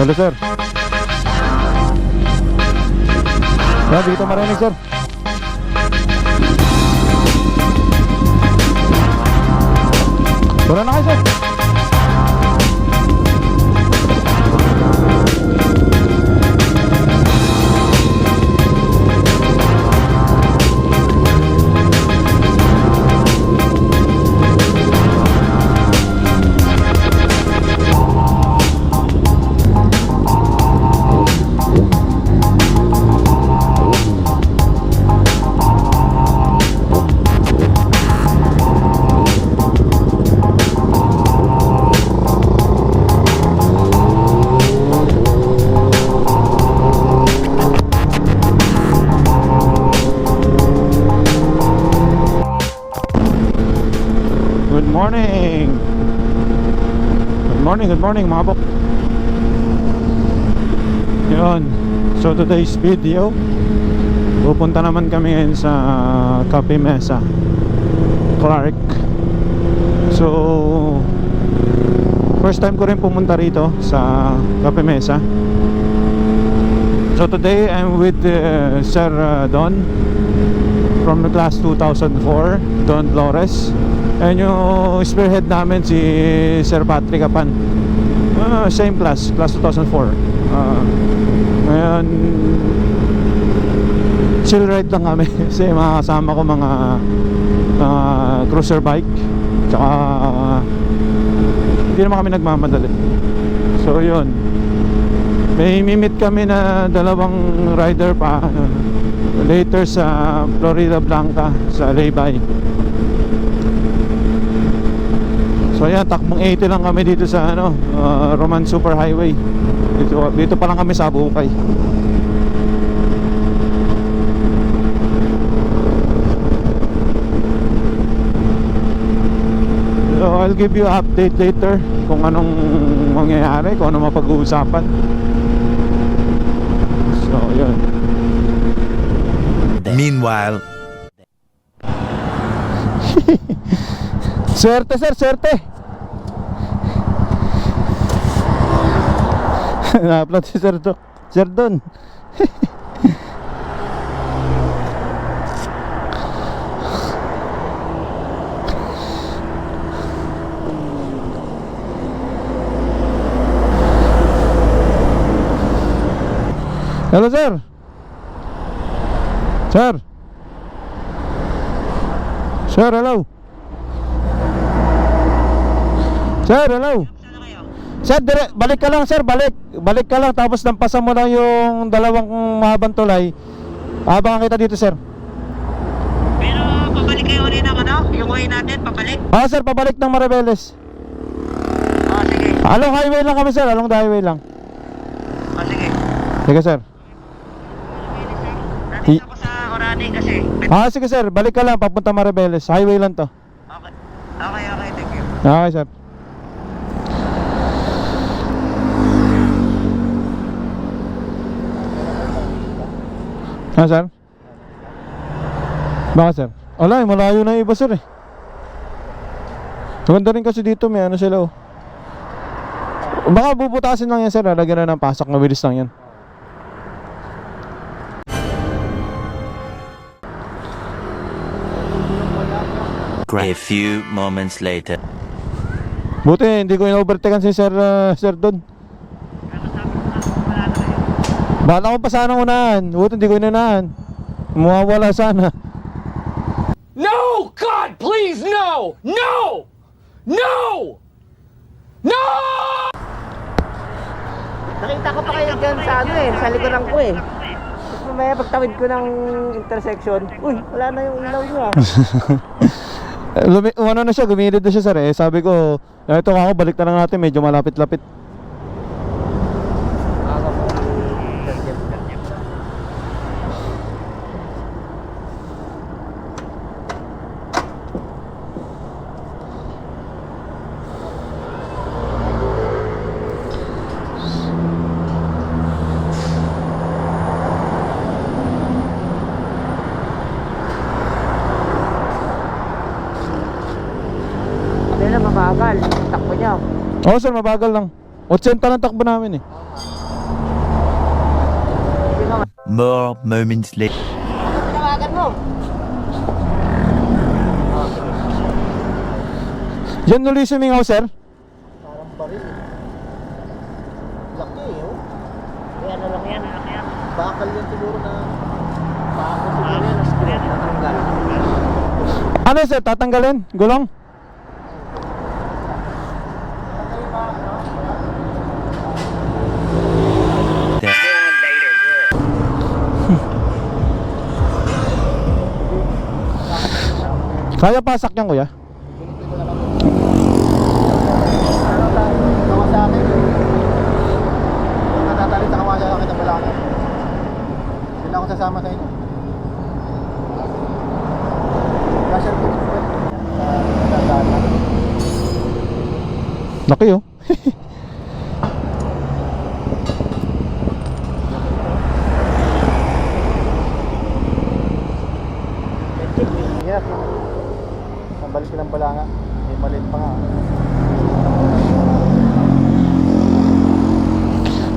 Hello sir. Sir, dito marinig sir. Wala na kayo sir. Good morning mga bok. Yun. So today's video, pupunta naman kami ngayon sa Cafe Mesa, Clark. So first time ko rin pumunta rito sa Cafe Mesa. So today I'm with Sir Don from the class 2004, Don Flores. And yung spearhead namin si Sir Patrick Apan, same class 2004. Ngayon chill ride lang kami kasi mga kasama ko mga cruiser bike, tsaka hindi naman kami nagmamadali. So yun, may mimit kami na dalawang rider pa later sa Florida Blanca sa Laybay. So ayan, takbong 80 lang kami dito sa Roman Super Highway. Dito pa lang kami sa Bukay. So I'll give you an update later kung anong mangyayari, kung anong mapag-uusapan. So yun. Meanwhile, swerte sir, swerte. Na-upload si Sir Don. Sir Don. Hello sir. Sir. Sir, hello. Sir, hello. Sir, balik ka lang sir, balik ka lang, tapos nampasan mo lang yung dalawang mahabang tulay. Abangan kita dito sir. Pero pabalik kayo ulit ng yung way natin, pabalik? Sir, pabalik ng Maribeles. Sige. Along highway lang kami sir, along the highway lang. Sige. Sige sir. Nandito ako sa Orani kasi. Sige sir, balik ka lang, papunta Maribeles. Highway lang to. Okay, thank you. Okay sir. Sir? Bakit sir? Wala, malayo na yung iba sir eh. Maganda rin kasi dito, may ano sila oh. Baka bubutasin lang yan sir, lagyan na ng pasak, mabilis lang yan. a few moments later. Buti hindi ko in-overtaken si Sir Don. Bala ko pa sana unahan, buti hindi ko inunahan. Mawawala sana. No! God, please, no! No! No! No! Nakita ko pa kayo dyan sa sa likuran ko eh. Tapos mamaya pagtawid ko ng intersection, uy, wala na yung ilaw niya. Ano na siya, gumilid na siya sir eh. Sabi ko, ito ako, balik na lang natin, medyo malapit-lapit. Mabagal, takbo niya. Oo sir, mabagal lang. 80 lang takbo namin eh. more moments later. Tinawagan mo. Diyan ulit sumingaw, sir. Parang baril eh. Laki eh, oh. Kaya ano lang yan, bakal yan siguro na... Bakal siguro yan, na screw, natanggal. Ano, sir? Tatanggalin? Gulong? Kaya pasak yan, kuya? Tawa sa akin. Kung natatalit sa kawa sa akin na balaka. Sila ako sasama sa inyo. Kasher po. Laki, oh. Hirap. Nabalik ko ng balanga. May maliit pa nga.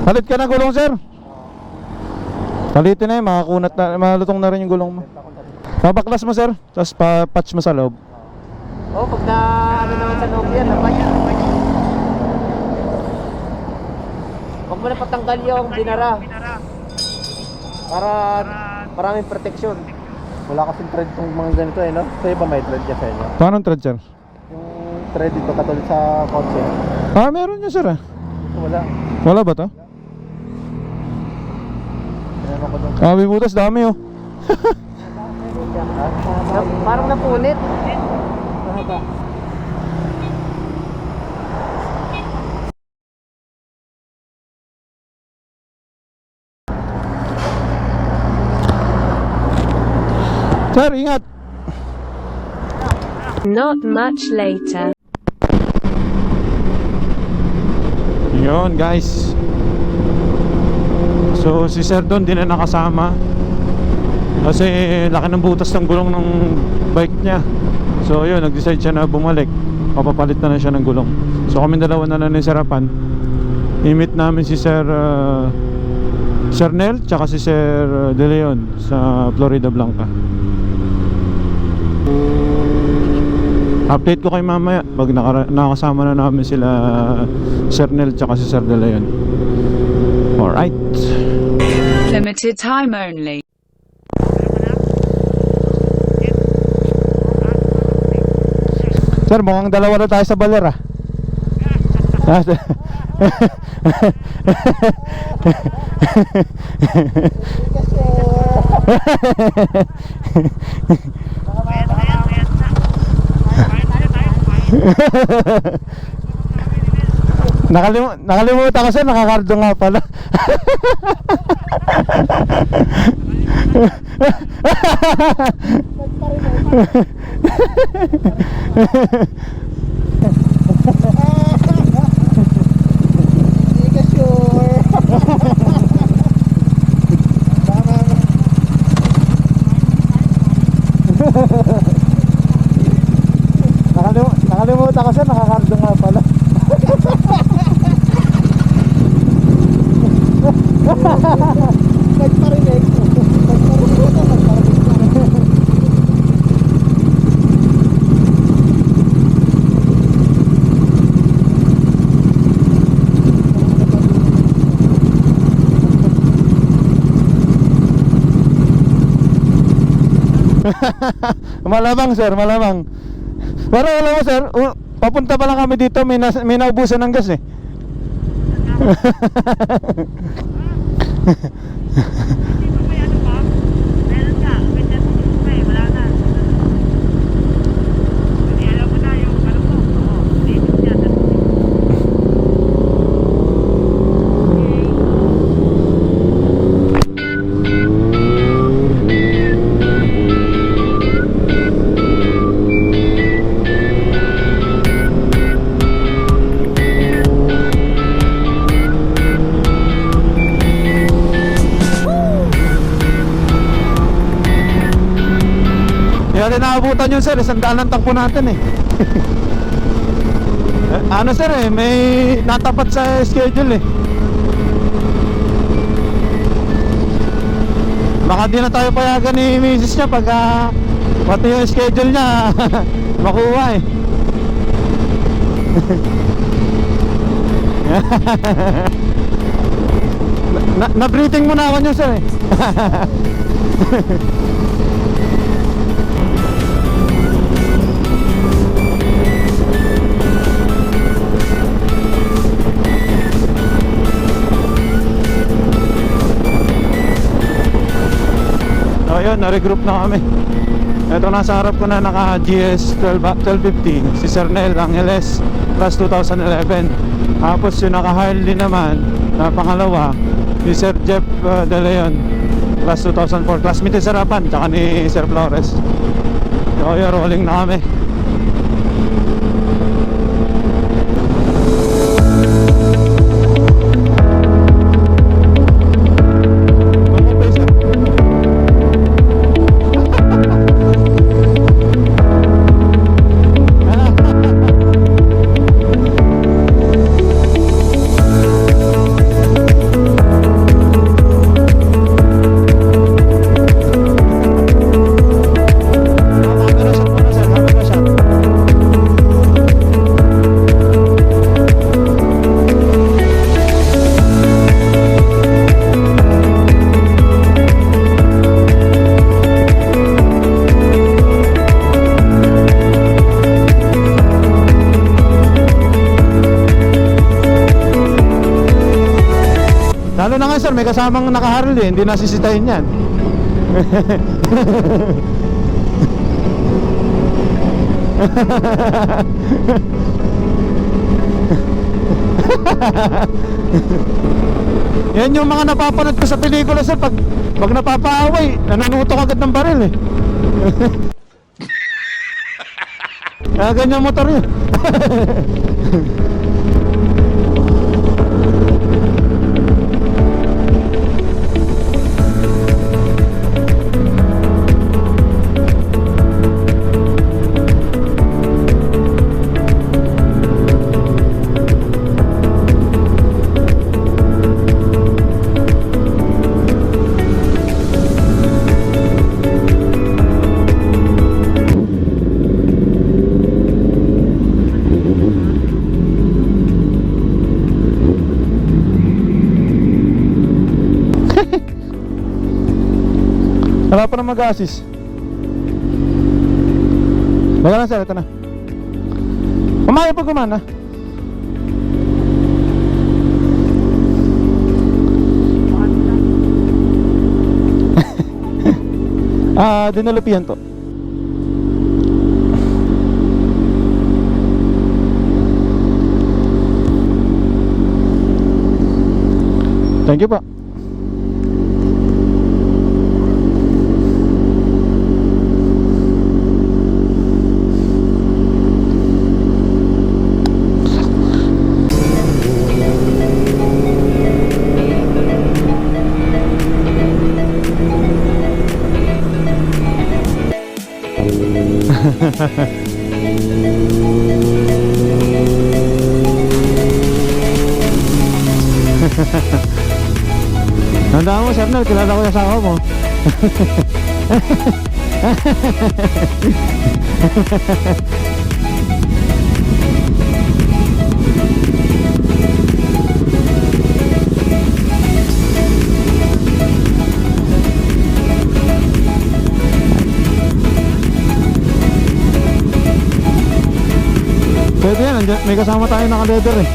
Palit ka ng gulong, sir. Palitin na yun, makakunat na, malutong na rin yung gulong mo. Babaklas mo, sir. Tapos pa-patch mo sa loob. Oh, pag na ano naman sa loob yan, lapad yan. Huwag mo na patanggal yung binara. Para maraming proteksyon. Wala kasing thread tong mga ganito eh, no? So iba may thread dyan sa inyo. Paano thread, sir? Yung thread dito katulad sa kotse. Ah, meron yun, sir, ah. Ito wala. Wala ba to? Tinanong ko doon. Kami butas, dami, oh. Parang napunit. Mahaba. Sir, ingat. Not much later. Yun, guys. So, si Sir Don din na nakasama. Kasi laki ng butas ng gulong ng bike niya. So, yun, nag-decide siya na bumalik. Papapalit na siya ng gulong. So, kami dalawa na lang ni Serapan. I-meet namin si Sir Sir Nel, tsaka si Sir De Leon sa Florida Blanca. Update ko kay mamaya pag nakasama na namin sila Sir Nel tsaka si Sir De Leon. Alright. Limited time only. Sir, mukhang dalawa na tayo sa baler, ah. Nakalimutan ko, sir, nakakardo nga pala. Hindi ka sure. Nakalimutan ko, sir, nakakardo nga pala. Nagparinig. Malamang, sir, malamang. Pero alam mo, sir, papunta pa lang kami dito, may naubusan ng gas, eh. Kaya din naabutan yun, sir, 100 ang takbo natin, eh. Ano, sir, eh, may natapat sa schedule, eh. Baka di na tayo payagan ni misis niya pagka pati yung schedule niya makuha eh. Na-breathing muna ako niyo sir eh. So yun, na-regroup na kami. Ito nasa harap ko na naka GS 1250 si Sir Nel Angeles plus 2011. Tapos yung naka Harley naman na pangalawa si Sir Jeff De Leon plus 2004. Classmate ni Sir Apan tsaka ni Sir Flores. So yun, rolling na kami. Lalo na nga sir, may kasamang naka-Harley, hindi nasisitahin yan. Yan yung mga napapanood ko sa pelikula sir, pag napapaaway, nanunutok agad ng baril eh. Kaya ganyan motor yun. Wala pa na mag-assist. Wala na sir, ito na. Umaya pa gumana. Dinulupihan to. Thank you pa. Tandaan mo, Sir Nel, kilala ko yung asawa mo. Pwede yan, may kasama tayo naka-leather eh.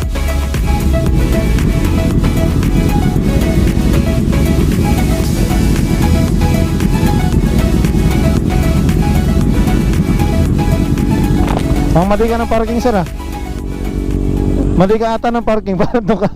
Mali ka ng parking sir ah. Mali ka ata ng parking. Parang doon ka.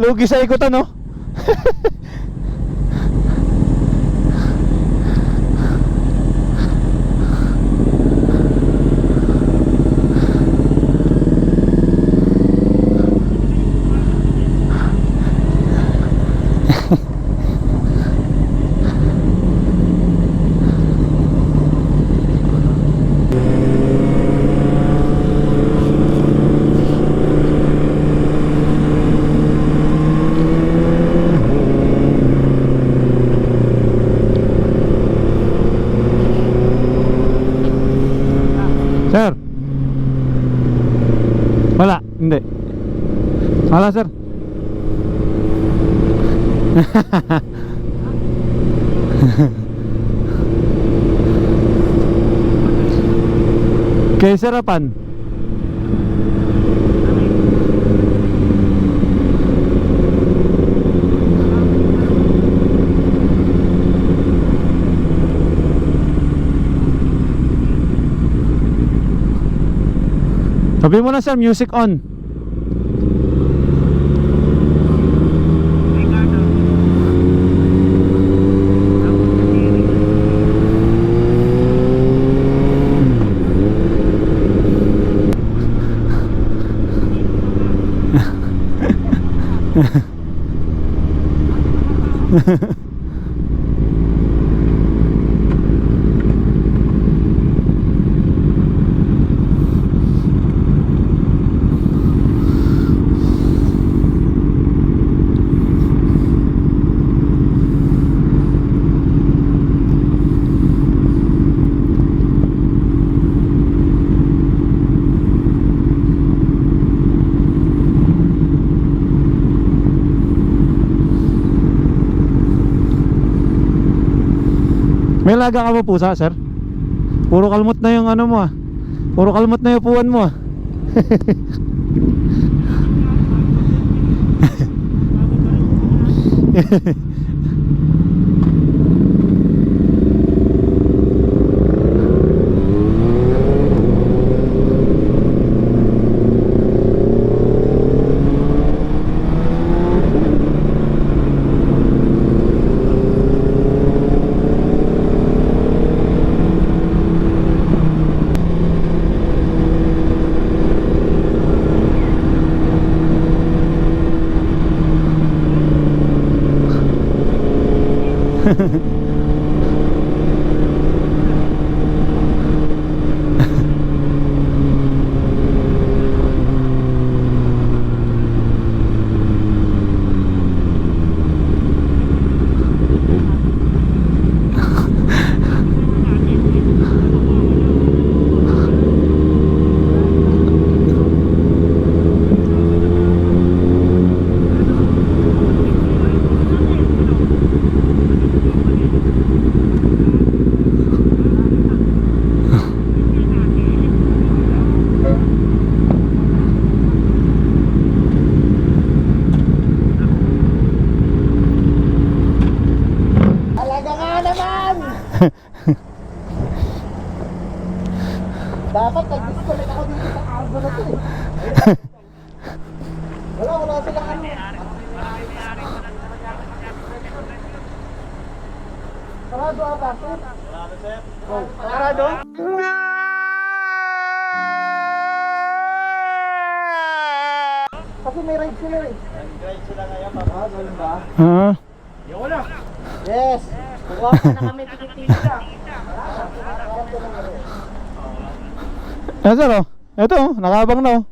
Lugi sa ikutan, no? Sir. Wala, hindi. Wala, sir. Kay sarapan. Sabi mo na, sir, music on. May laga ka ba pusa, sir? Puro kalmot na yung ano mo, ah. Puro kalmot na yung upuan mo, ah. Dapat nag-disconnect ako dito sa cargo na to, eh. Wala silang ano. Sarado ata, sir. Sarado, sir. Oh, sarado? Kasi may ride sila, eh. Ride sila ngayon, papa. Ganun ba? Ah. Yes. Kukuha pa na kami tikitika. Yan, sir, oh. Ito, oh, nakabang na, oh.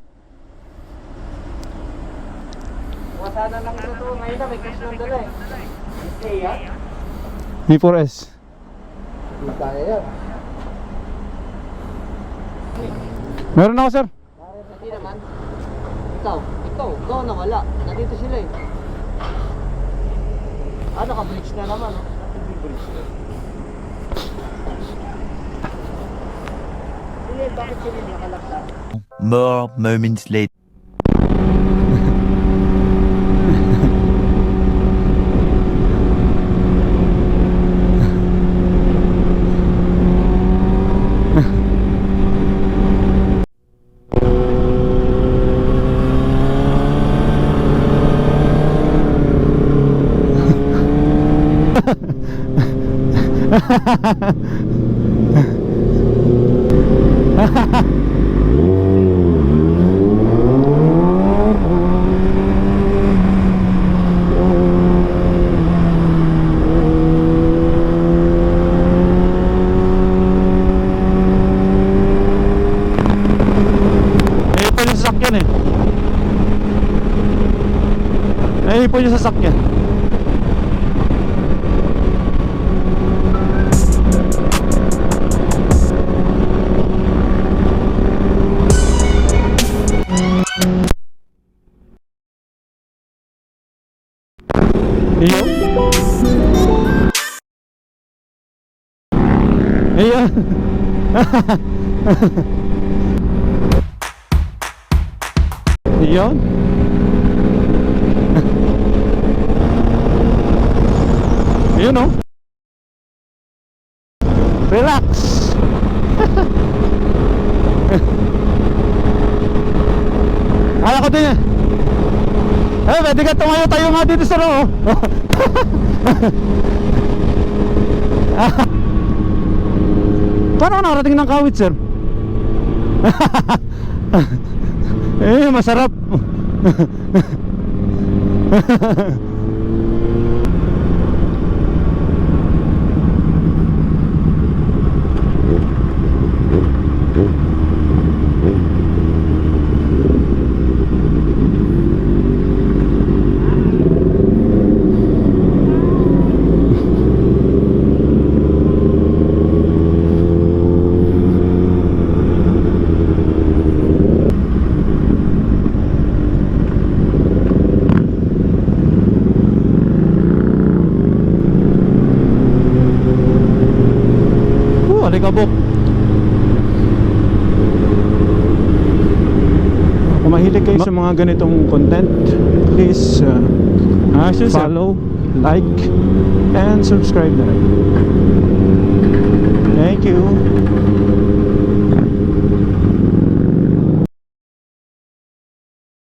Wasana lang ito ngayon na may cash nang dala, eh. Okay, ha? V4S. Hindi kaya yan. Meron ako, sir. Hindi naman. Ikaw na wala. Nandito sila, eh. Ano ka, bridge na naman, oh. Bridge na. Hindi, bakit sila nakalaksa? More moments later. Naipon yung sasakyan eh. Naipon yung sasakyan. Iyo. Iyo. Iyon. Yun oh. Relax. Kala ko din eh. Pwede ka tumayo tayo nga dito sa loob. Paano ka nakarating ng Kawit, sir? Masarap. Alikabok. Kung mahilig kayo sa mga ganitong content, please follow, like, and subscribe na rin. Thank you.